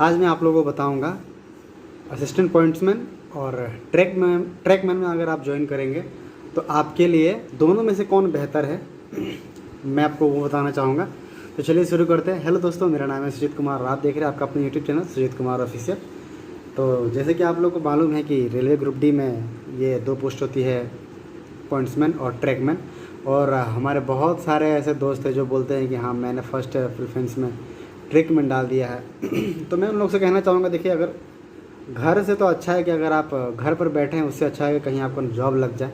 आज मैं आप लोगों को बताऊंगा असिस्टेंट पॉइंट्समैन और ट्रैकमैन में अगर आप ज्वाइन करेंगे तो आपके लिए दोनों में से कौन बेहतर है मैं आपको वो बताना चाहूँगा। तो चलिए शुरू करते हैं। हेलो दोस्तों, मेरा नाम है सुजीत कुमार और आप देख रहे हैं आपका अपने YouTube channel Sujit Kumar official. तो जैसे कि आप लोगों को मालूम है कि रेलवे ग्रुप डी में ये दो पोस्ट होती है, पॉइंट्समैन और ट्रैकमैन। और हमारे बहुत सारे ऐसे दोस्त हैं जो बोलते हैं कि हाँ मैंने फ़र्स्ट प्रेफरेंस में ट्रैकमैन डाल दिया है। तो मैं उन लोग से कहना चाहूँगा, देखिए अगर घर से तो अच्छा है कि अगर आप घर पर बैठे हैं, उससे अच्छा है कि कहीं आपको जॉब लग जाए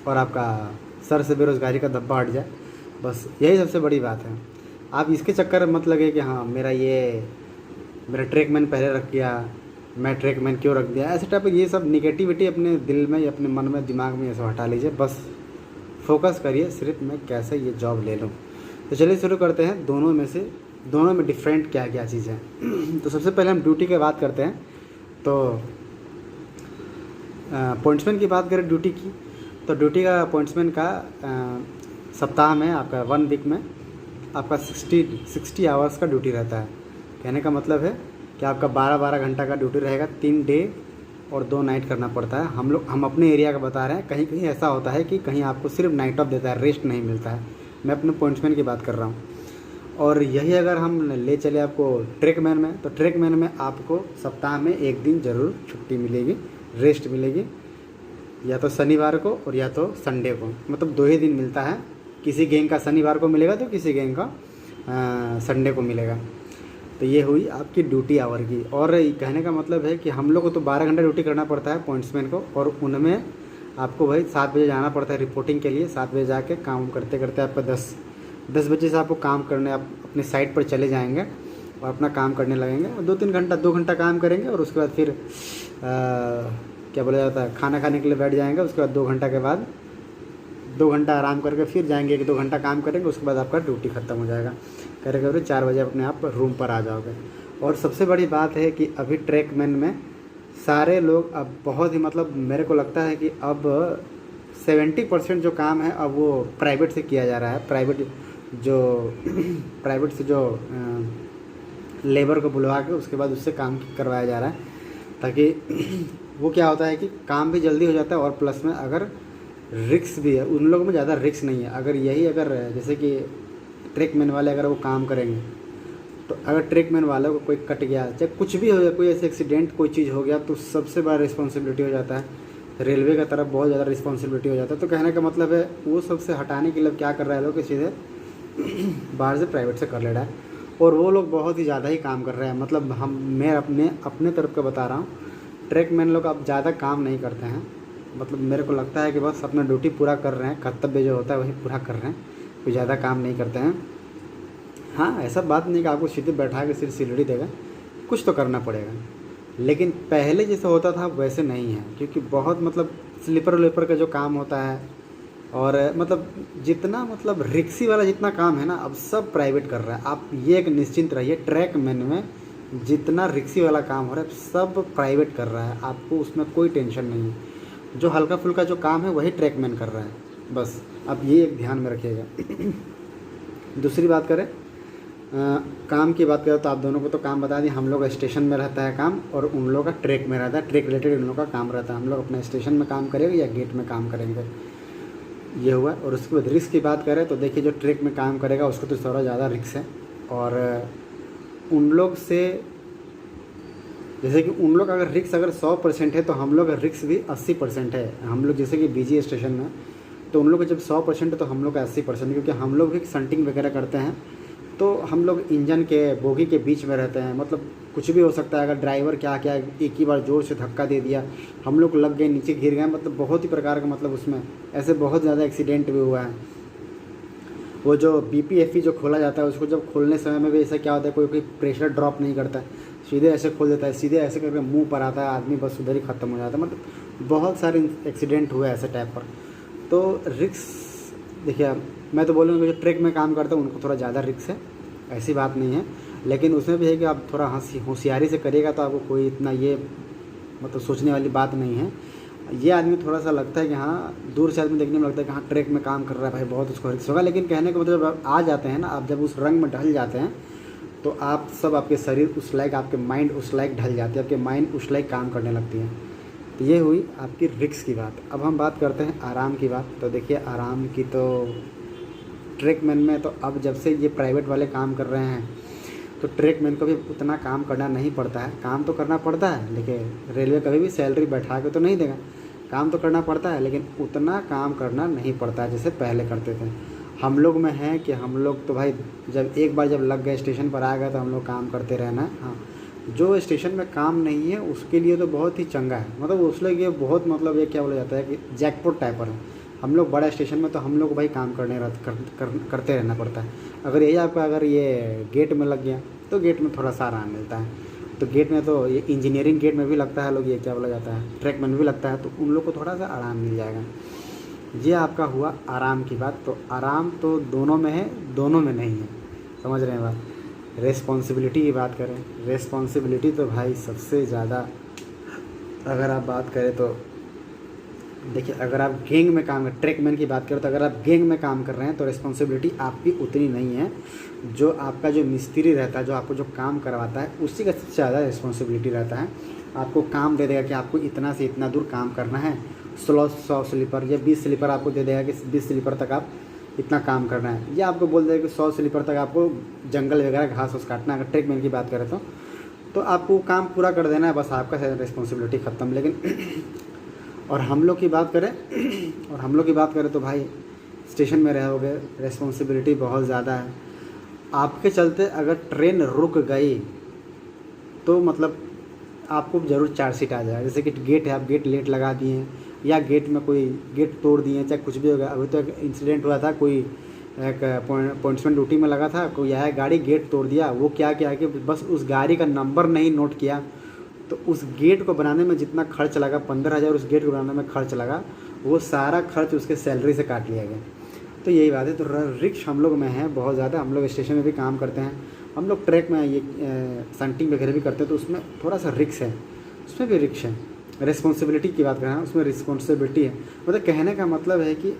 और आपका सर से बेरोज़गारी का धब्बा हट जाए। बस यही सबसे बड़ी बात है। आप इसके चक्कर मत लगे कि हाँ मेरा ट्रैकमैन पहले रख दिया, मैं ट्रैकमैन क्यों रख दिया, ऐसे टाइप ये सब निगेटिविटी अपने दिल में या अपने मन में दिमाग में ये सब हटा लीजिए। बस फोकस करिए सिर्फ मैं कैसे ये जॉब ले लूँ। तो चलिए शुरू करते हैं। दोनों में डिफरेंट क्या क्या चीज़ है। तो सबसे पहले हम ड्यूटी की बात करते हैं। तो पॉइंट्समैन की बात करें ड्यूटी की, तो ड्यूटी का पॉइंट्समैन का सप्ताह में आपका 1 वीक में आपका 60 आवर्स का ड्यूटी रहता है। कहने का मतलब है कि आपका 12 घंटा का ड्यूटी रहेगा, 3 डे और 2 नाइट करना पड़ता है। हम अपने एरिया का बता रहे हैं, कहीं कहीं ऐसा होता है कि कहीं आपको सिर्फ नाइट ऑफ देता है, रेस्ट नहीं मिलता है। मैं अपने पॉइंट्समैन की बात कर रहा हूँ। और यही अगर हम ले चले आपको ट्रैकमैन में, तो ट्रैकमैन में आपको सप्ताह में 1 दिन ज़रूर छुट्टी मिलेगी, रेस्ट मिलेगी, या तो शनिवार को और या तो संडे को। मतलब 2 ही दिन मिलता है। किसी गैंग का शनिवार को मिलेगा तो किसी गैंग का संडे को मिलेगा। तो ये हुई आपकी ड्यूटी आवर की। और कहने का मतलब है कि हम लोग को तो 12 घंटा ड्यूटी करना पड़ता है पॉइंट्समैन को, और उनमें आपको भाई 7 बजे जाना पड़ता है रिपोर्टिंग के लिए। 7 बजे जाके काम करते करते आपका 10 बजे से आपको काम करने आप अपने साइट पर चले जाएंगे और अपना काम करने लगेंगे। और 2 घंटा काम करेंगे और उसके बाद फिर क्या बोला जाता है, खाना खाने के लिए बैठ जाएंगे। उसके बाद 2 घंटा के बाद 2 घंटा आराम करके फिर जाएंगे, 1-2 घंटा काम करेंगे। उसके बाद आपका ड्यूटी ख़त्म हो जाएगा। करें करें 4 बजे अपने आप रूम पर आ जाओगे। और सबसे बड़ी बात है कि अभी ट्रैकमैन में सारे लोग अब बहुत ही, मतलब मेरे को लगता है कि अब 70% जो काम है अब वो प्राइवेट से किया जा रहा है। प्राइवेट से जो लेबर को बुलवा के उसके बाद उससे काम करवाया जा रहा है, ताकि वो क्या होता है कि काम भी जल्दी हो जाता है और प्लस में अगर रिस्क भी है, उन लोगों में ज़्यादा रिस्क नहीं है। अगर जैसे कि ट्रैकमैन वाले अगर वो काम करेंगे, तो अगर ट्रैकमैन वालों को कोई कट गया, चाहे कुछ भी हो जाए, कोई ऐसे एक्सीडेंट कोई चीज़ हो गया, तो सबसे बड़ा रिस्पॉन्सिबिलिटी हो जाता है रेलवे का तरफ, बहुत ज़्यादा रिस्पॉन्सिबिलिटी हो जाता है। तो कहने का मतलब है वो सबसे हटाने के लिए क्या कर रहा है लोग कि सीधे बाहर से प्राइवेट से कर ले रहा है। और वो लोग बहुत ही ज़्यादा ही काम कर रहे हैं। मतलब मैं अपने तरफ का बता रहा हूँ, ट्रैकमैन लोग अब ज़्यादा काम नहीं करते हैं। मतलब मेरे को लगता है कि बस अपना ड्यूटी पूरा कर रहे हैं, कर्तव्य जो होता है वही पूरा कर रहे हैं, कोई ज़्यादा काम नहीं करते हैं। हाँ, ऐसा बात नहीं कि आपको सीधे बैठा के सिर्फ सैलरी देगा, कुछ तो करना पड़ेगा। लेकिन पहले जैसे होता था वैसे नहीं है, क्योंकि बहुत मतलब स्लीपर का जो काम होता है, और मतलब जितना मतलब रिक्सी वाला जितना काम है ना, अब सब प्राइवेट कर रहा है। आप ये एक निश्चिंत रहिए, ट्रैकमैन में जितना रिक्सी वाला काम हो रहा है सब प्राइवेट कर रहा है। आपको उसमें कोई टेंशन नहीं है। जो हल्का फुल्का जो काम है वही ट्रैकमैन कर रहा है। बस आप ये एक ध्यान में रखिएगा। दूसरी बात करें, काम की बात करें तो आप दोनों को तो काम बता दिए। हम लोग स्टेशन में रहता है काम और उन लोगों का ट्रैक में रहता है, ट्रैक रिलेटेड उन लोगों का काम रहता है। हम लोग अपने स्टेशन में काम करेंगे या गेट में काम करेंगे, ये हुआ। और उसके बाद रिस्क की बात करें तो देखिए जो ट्रैक में काम करेगा उसको तो थोड़ा ज़्यादा रिस्क है। और उन लोग से जैसे कि उन लोग अगर रिक्स अगर 100% है तो हम लोग का रिक्स भी 80% है। हम लोग जैसे कि बीजी स्टेशन में, तो उन लोग का जब 100% है तो हम लोग का 80%, क्योंकि हम लोग भी संटिंग वगैरह करते हैं। तो हम लोग इंजन के बोगी के बीच में रहते हैं। मतलब कुछ भी हो सकता है। अगर ड्राइवर क्या एक ही बार ज़ोर से धक्का दे दिया, हम लोग लग गए, नीचे गिर गए, मतलब बहुत ही प्रकार का, मतलब उसमें ऐसे बहुत ज़्यादा एक्सीडेंट भी हुआ है। वो जो BPFE जो खोला जाता है, उसको जब खोलने समय में भी ऐसा क्या होता है, कोई प्रेशर ड्रॉप नहीं करता है, सीधे ऐसे खोल देता है, सीधे ऐसे करके मुंह पर आता है आदमी, बस उधर ही ख़त्म हो जाता है। मतलब बहुत सारे एक्सीडेंट हुए ऐसे टाइप पर। तो रिस्क देखिए, मैं तो बोलूँगा जो ट्रैक में काम करता है उनको थोड़ा ज़्यादा रिस्क है, ऐसी बात नहीं है। लेकिन उसमें भी है कि आप थोड़ा होशियारी से करिएगा तो आपको कोई इतना ये मतलब सोचने वाली बात नहीं है। ये आदमी थोड़ा सा लगता है कि हाँ, दूर से आदमी देखने में लगता है कि हाँ ट्रैक में काम कर रहा है भाई, बहुत उसको रिस्क होगा। लेकिन कहने का मतलब आप आ जाते हैं ना, आप जब उस रंग में ढल जाते हैं तो आप सब, आपके शरीर उस लायक, आपके माइंड उस लायक ढल जाती है, आपके माइंड उस लायक काम करने लगती है। तो ये हुई आपकी रिस्क की बात। अब हम बात करते हैं आराम की बात। तो देखिए आराम की तो ट्रैकमैन में तो अब जब से ये प्राइवेट वाले काम कर रहे हैं तो ट्रैकमैन को भी उतना काम करना नहीं पड़ता है। काम तो करना पड़ता है, लेकिन रेलवे कभी भी सैलरी बैठा के तो नहीं देगा। काम तो करना पड़ता है, लेकिन उतना काम करना नहीं पड़ता है जैसे पहले करते थे। हम लोग में है कि हम लोग तो भाई जब एक बार जब लग गए, स्टेशन पर आ गए, तो हम लोग काम करते रहना है। हाँ, जो स्टेशन में काम नहीं है उसके लिए तो बहुत ही चंगा है, मतलब उसके लिए बहुत, मतलब ये क्या बोला जाता है कि जैकपॉट टाइपर है। हम लोग बड़ा स्टेशन में तो हम लोग को भाई काम करते रहना पड़ता है। अगर यही आपका अगर ये गेट में लग गया तो गेट में थोड़ा सा आराम मिलता है। तो गेट में तो ये इंजीनियरिंग गेट में भी लगता है लोग, ये क्या बोला जाता है, ट्रैकमैन भी लगता है, तो उन लोग को थोड़ा सा आराम मिल जाएगा। ये आपका हुआ आराम की बात। तो आराम तो दोनों में है, दोनों में नहीं है, समझ रहे हैं बात। रेस्पॉन्सिबिलिटी की बात करें, रेस्पॉन्सिबिलिटी तो भाई सबसे ज़्यादा अगर आप बात करें तो देखिए, अगर आप गैंग में काम कर, ट्रैकमैन की बात करें तो अगर आप गैंग में काम कर रहे हैं तो रिस्पॉन्सिबिलिटी आपकी उतनी नहीं है। जो आपका जो मिस्त्री रहता है, जो आपको जो काम करवाता है, उसी का सबसे ज़्यादा रिस्पॉन्सिबिलिटी रहता है। आपको काम दे देगा कि आपको इतना से इतना दूर काम करना है, 100 स्लीपर या 20 स्लीपर आपको दे देगा कि 20 स्लीपर तक आप इतना काम करना है, या आपको बोल देगा कि 100 स्लीपर तक आपको जंगल वगैरह घास वास काटना है। अगर ट्रैकमैन की बात करें तो आपको काम पूरा कर देना है, बस आपका रिस्पॉन्सिबिलिटी ख़त्म। लेकिन और हम लोग की बात करें तो भाई स्टेशन में रहोगे, रिस्पॉन्सिबिलिटी बहुत ज़्यादा है। आपके चलते अगर ट्रेन रुक गई तो मतलब आपको ज़रूर चार्जशीट आ जाएगा। जैसे कि गेट है, आप गेट लेट लगा दिए हैं, या गेट में कोई गेट तोड़ दिए, चाहे कुछ भी हो गया। अभी तो एक इंसिडेंट हुआ था, कोई एक पॉइंट्समैन ड्यूटी में लगा था, कोई आया गाड़ी गेट तोड़ दिया। वो क्या किया कि बस उस गाड़ी का नंबर नहीं नोट किया, तो उस गेट को बनाने में जितना खर्च लगा, 15,000 उस गेट को बनाने में खर्च लगा, वो सारा खर्च उसके सैलरी से काट लिया गया। तो यही बात है। तो रिक्स हम लोग में है बहुत ज़्यादा। हम लोग स्टेशन में भी काम करते हैं, हम लोग ट्रैक में ये संटिंग वगैरह भी करते हैं, तो उसमें थोड़ा सा रिक्स है, उसमें भी रिक्स है। रिस्पॉन्सिबिलिटी की बात करें, उसमें रिस्पॉन्सिबिलिटी है। मतलब कहने का मतलब है कि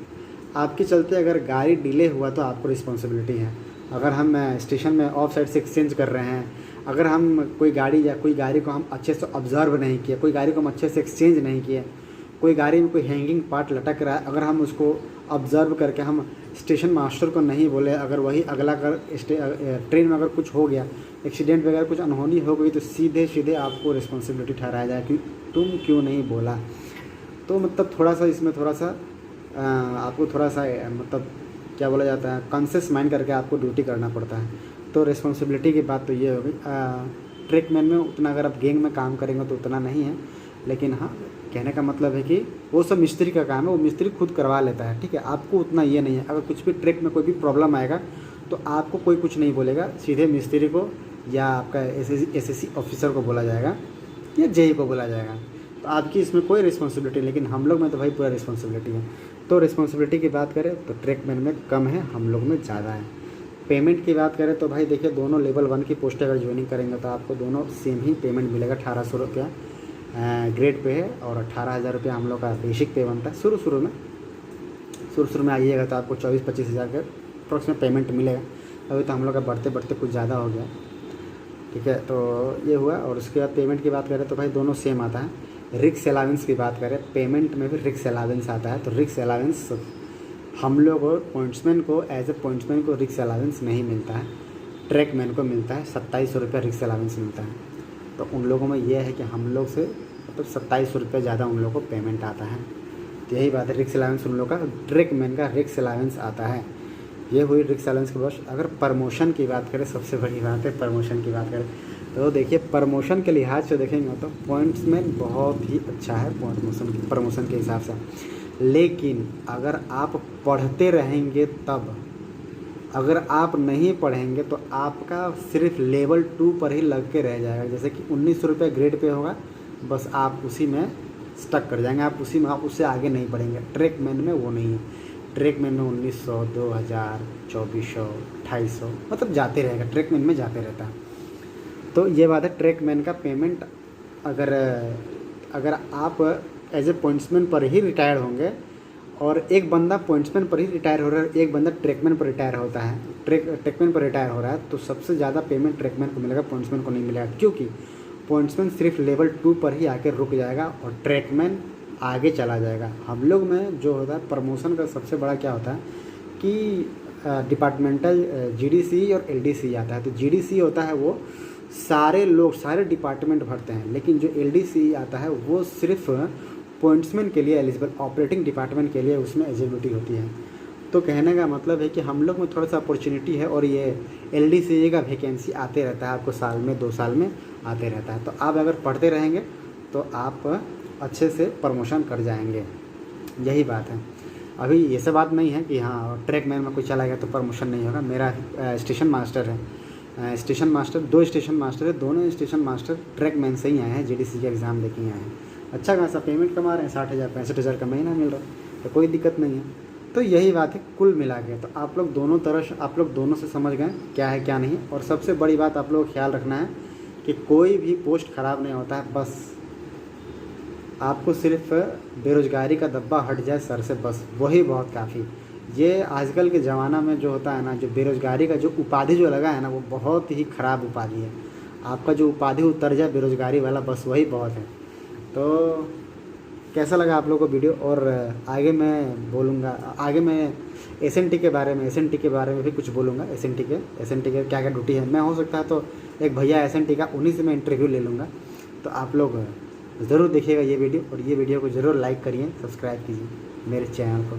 आपके चलते अगर गाड़ी डिले हुआ तो आपको रिस्पॉन्सिबिलिटी है। अगर हम स्टेशन में ऑफ साइड से एक्सचेंज कर रहे हैं, अगर हम कोई गाड़ी को हम अच्छे से ऑब्ज़र्व नहीं किए, कोई गाड़ी को हम अच्छे से एक्सचेंज नहीं किए, कोई गाड़ी में कोई हैंगिंग पार्ट लटक रहा है, अगर हम उसको ऑब्ज़र्व करके हम स्टेशन मास्टर को नहीं बोले, अगर वही अगला ट्रेन में अगर कुछ हो गया, एक्सीडेंट वगैरह कुछ अनहोनी हो गई, तो सीधे आपको रिस्पॉन्सिबिलिटी ठहराया जाए कि तुम क्यों नहीं बोला। तो मतलब थोड़ा सा इसमें आपको थोड़ा सा मतलब क्या बोला जाता है, कॉन्शियस माइंड करके आपको ड्यूटी करना पड़ता है। तो रिस्पॉन्सिबिलिटी की बात तो ये हो गई। ट्रैकमैन में उतना अगर आप गैंग में काम करेंगे तो उतना नहीं है, लेकिन हाँ, कहने का मतलब है कि वो सब मिस्त्री का काम है, वो मिस्त्री खुद करवा लेता है, ठीक है। आपको उतना ये नहीं है। अगर कुछ भी ट्रैक में कोई भी प्रॉब्लम आएगा तो आपको कोई कुछ नहीं बोलेगा, सीधे मिस्त्री को या आपका एसएससी ऑफिसर को बोला जाएगा या जेई को बोला जाएगा। तो आपकी इसमें कोई रिस्पॉन्सिबिलिटी, लेकिन हम लोग में तो भाई पूरा रिस्पॉन्सिबिलिटी है। तो रिस्पॉन्सिबिलिटी की बात करें तो ट्रैकमैन में कम है, हम लोग में ज़्यादा है। पेमेंट की बात करें तो भाई देखिए, दोनों लेवल 1 की पोस्ट अगर ज्वाइनिंग करेंगे तो आपको दोनों सेम ही पेमेंट मिलेगा। 1800 रुपया ग्रेड पे है और 18,000 रुपया हम लोग का बेसिक पे बनता है। शुरू में आइएगा तो आपको 24-25 हज़ार के अप्रॉक्सीमेट पेमेंट मिलेगा। अभी तो हम लोग का बढ़ते कुछ ज़्यादा हो गया, ठीक है। तो ये हुआ। और उसके बाद पेमेंट की बात करें तो भाई दोनों सेम आता है। रिक्स अलावेंस की बात करें, पेमेंट में भी रिक्स अलावेंस आता है। तो रिक्स अलावेंस हम लोग पॉइंट्समैन को एज ए पॉइंट्समैन को रिक्स अलावेंस नहीं मिलता है, ट्रैकमैन को मिलता है। 2700 रुपये रिक्स अलावेंस मिलता है। तो उन लोगों में ये है कि हम लोग से मतलब 2700 रुपये ज़्यादा उन लोगों को पेमेंट आता है। तो यही बात है, रिक्स अलावेंस उन लोग का, ट्रैकमैन का रिक्स अलावेंस आता है। ये हुई रिक्स अलावेंस की बात। अगर प्रमोशन की बात करें, सबसे बड़ी बात है प्रमोशन की बात करें तो देखिए, प्रमोशन के लिहाज से देखेंगे तो पॉइंट्समैन बहुत ही अच्छा है प्रमोशन के हिसाब से। लेकिन अगर आप पढ़ते रहेंगे तब, अगर आप नहीं पढ़ेंगे तो आपका सिर्फ लेवल 2 पर ही लग के रह जाएगा। जैसे कि 1900 रुपये ग्रेड पे होगा, बस आप उसी में स्टक कर जाएंगे, आप उसी में, आप उससे आगे नहीं बढ़ेंगे। ट्रैकमैन में वो नहीं है। ट्रैकमैन में 1900, 2000, 2400, 2800 मतलब जाते रहेगा, ट्रैकमैन में जाते रहता है। तो ये बात है। ट्रैकमैन का पेमेंट अगर आप एज ए पॉइंट्समैन पर ही रिटायर्ड होंगे और एक बंदा पॉइंट्समैन पर ही रिटायर हो रहा है, एक बंदा ट्रैकमैन पर रिटायर होता है, ट्रैकमैन पर रिटायर हो रहा है, तो सबसे ज़्यादा पेमेंट ट्रैकमैन को मिलेगा, पॉइंट्समैन को नहीं मिलेगा, क्योंकि पॉइंट्समैन सिर्फ लेवल 2 पर ही आके रुक जाएगा और ट्रैकमैन आगे चला जाएगा। हम लोग में जो होता है प्रमोशन का सबसे बड़ा क्या होता है कि डिपार्टमेंटल जीडीसी और एलडीसी आता है। तो जीडीसी होता है वो सारे लोग सारे डिपार्टमेंट भरते हैं, लेकिन जो एलडीसी आता है वो सिर्फ पॉइंट्समैन के लिए एलिजिबल, ऑपरेटिंग डिपार्टमेंट के लिए उसमें एलिजिबिलिटी होती है। तो कहने का मतलब है कि हम लोग में थोड़ा सा अपॉर्चुनिटी है और ये एलडीसी का वैकेंसी आते रहता है, आपको साल में 2 साल में आते रहता है। तो आप अगर पढ़ते रहेंगे तो आप अच्छे से प्रमोशन कर जाएंगे, यही बात है। अभी ये सब बात नहीं है कि हाँ ट्रैकमैन में कोई चला गया तो प्रमोशन नहीं होगा। मेरा स्टेशन मास्टर है, स्टेशन मास्टर 2 स्टेशन मास्टर है, दोनों स्टेशन मास्टर ट्रैकमैन से ही आए हैं, जीडीसी का एग्ज़ाम देके आए हैं। अच्छा खासा पेमेंट कमा रहे हैं, 60,000 65,000 का महीना मिल रहा है, तो कोई दिक्कत नहीं है। तो यही बात है कुल मिला के। तो आप लोग दोनों से समझ गए क्या है क्या नहीं। और सबसे बड़ी बात आप लोग को ख्याल रखना है कि कोई भी पोस्ट ख़राब नहीं होता है, बस आपको सिर्फ बेरोज़गारी का धब्बा हट जाए सर से, बस वही बहुत काफ़ी। ये आजकल के ज़माना में जो होता है ना, जो बेरोज़गारी का जो उपाधि जो लगा है ना, वो बहुत ही ख़राब उपाधि है। आपका जो उपाधि उतर जाए बेरोज़गारी वाला, बस वही बहुत है। तो कैसा लगा आप लोगों को वीडियो? और आगे मैं बोलूँगा, आगे मैं एसएनटी के बारे में भी कुछ बोलूँगा। एसएनटी के क्या क्या ड्यूटी है, मैं हो सकता है तो एक भैया एसएनटी का, उन्हीं से मैं इंटरव्यू ले लूँगा। तो आप लोग ज़रूर देखिएगा ये वीडियो, और ये वीडियो को ज़रूर लाइक करिए, सब्सक्राइब कीजिए मेरे चैनल को।